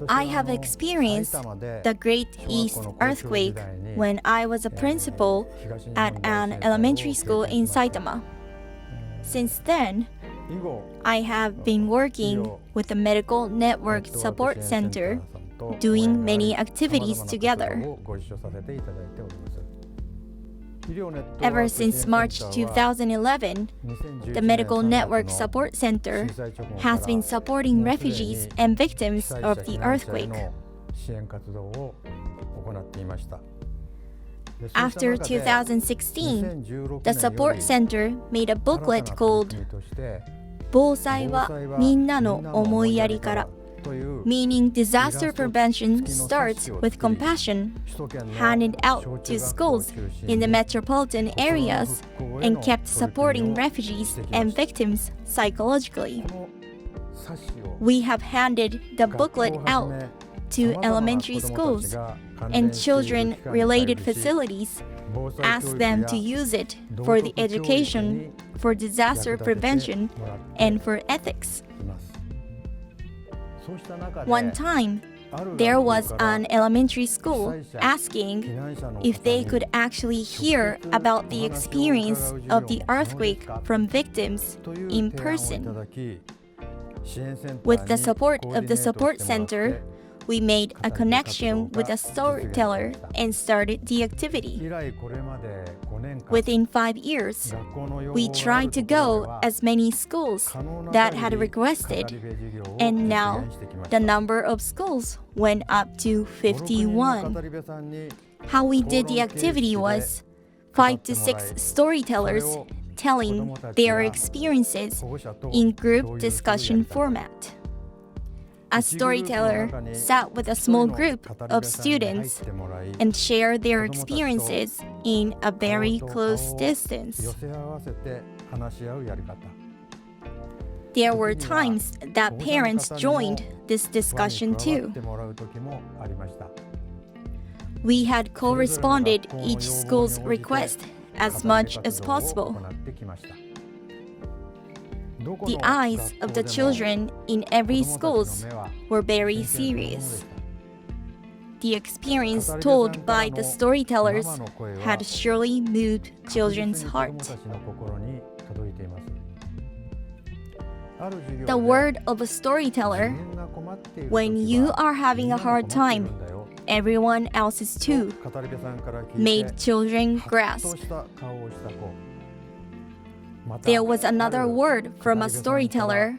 I have experienced the Great East Earthquake when I was a principal at an elementary school in Saitama. Since then, I have been working with the Medical Network Support Center, doing many activities together. Ever since March 2011, the Medical Network Support Center has been supporting refugees and victims of the earthquake. After 2016, the support center made a booklet called 防災はみんなの思いやりから meaning disaster prevention starts with compassion, handed out to schools in the metropolitan areas and kept supporting refugees and victims psychologically. We have handed the booklet out to elementary schools and children-related facilities, asked them to use it for the education, for disaster prevention, and for ethics. One time, there was an elementary school asking if they could actually hear about the experience of the earthquake from victims in person. With the support of the support center, we made a connection with a storyteller and started the activity. Within 5 years, we tried to go as many schools that had requested, and now the number of schools went up to 51. How we did the activity was 5 to 6 storytellers telling their experiences in group discussion format. A storyteller sat with a small group of students and shared their experiences in a very close distance. There were times that parents joined this discussion too. We had corresponded each school's request as much as possible. The eyes of the children in every school were very serious. The experience told by the storytellers had surely moved children's heart. The word of a storyteller, when you are having a hard time, everyone else is too, made children grasp. There was another word from a storyteller.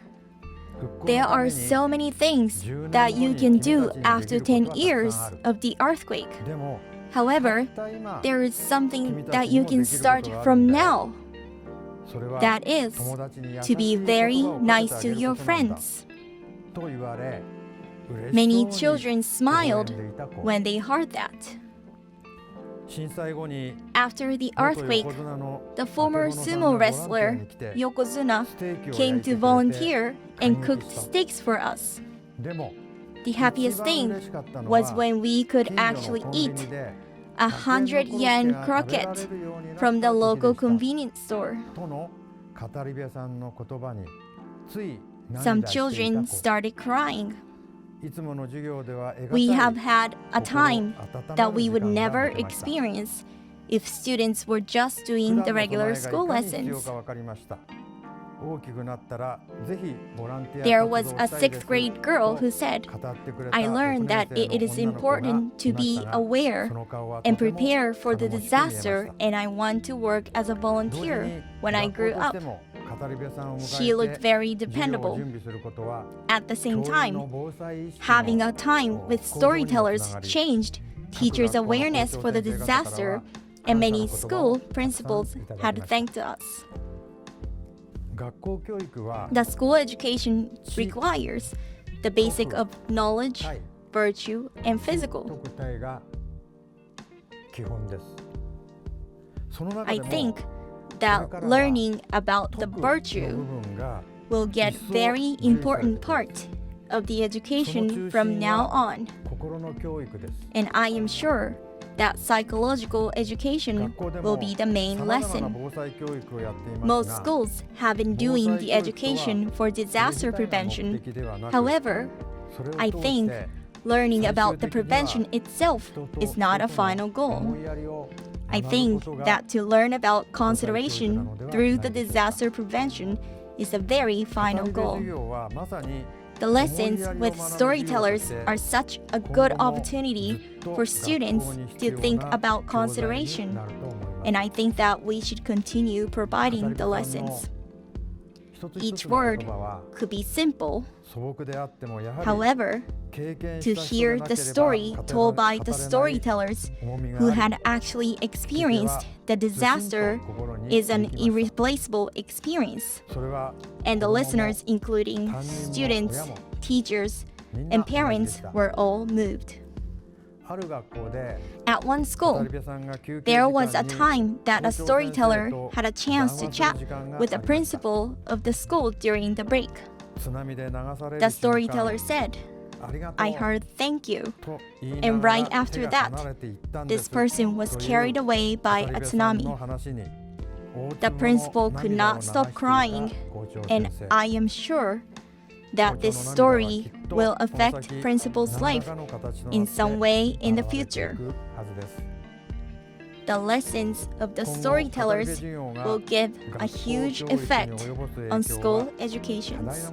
There are so many things that you can do after 10 years of the earthquake. However, there is something that you can start from now. That is, to be very nice to your friends. Many children smiled when they heard that. After the earthquake, the former sumo wrestler Yokozuna came to volunteer and cooked steaks for us. The happiest thing was when we could actually eat 100-yen croquette from the local convenience store. Some children started crying. We have had a time that we would never experience if students were just doing the regular school lessons. There was a 6th grade girl who said, "I learned that it is important to be aware and prepare for the disaster, and I want to work as a volunteer when I grew up." She looked very dependable. At the same time, having a time with storytellers changed teachers' awareness for the disaster, and many school principals had thanked us. The school education requires the basic of knowledge, virtue, and physical. I think that learning about the virtue will get very important part of the education from now on. And I am sure that psychological education will be the main lesson. Most schools have been doing the education for disaster prevention. However, I think learning about the prevention itself is not a final goal. I think that to learn about consideration through the disaster prevention is a very final goal. The lessons with storytellers are such a good opportunity for students to think about consideration, and I think that we should continue providing the lessons. Each word could be simple. However, to hear the story told by the storytellers who had actually experienced the disaster is an irreplaceable experience. And the listeners, including students, teachers, and parents, were all moved. At one school, there was a time that a storyteller had a chance to chat with the principal of the school during the break. The storyteller said, "I heard thank you." And right after that, this person was carried away by a tsunami. The principal could not stop crying, and I am sure that this story will affect principal's life in some way in the future. The lessons of the storytellers will give a huge effect on school educations.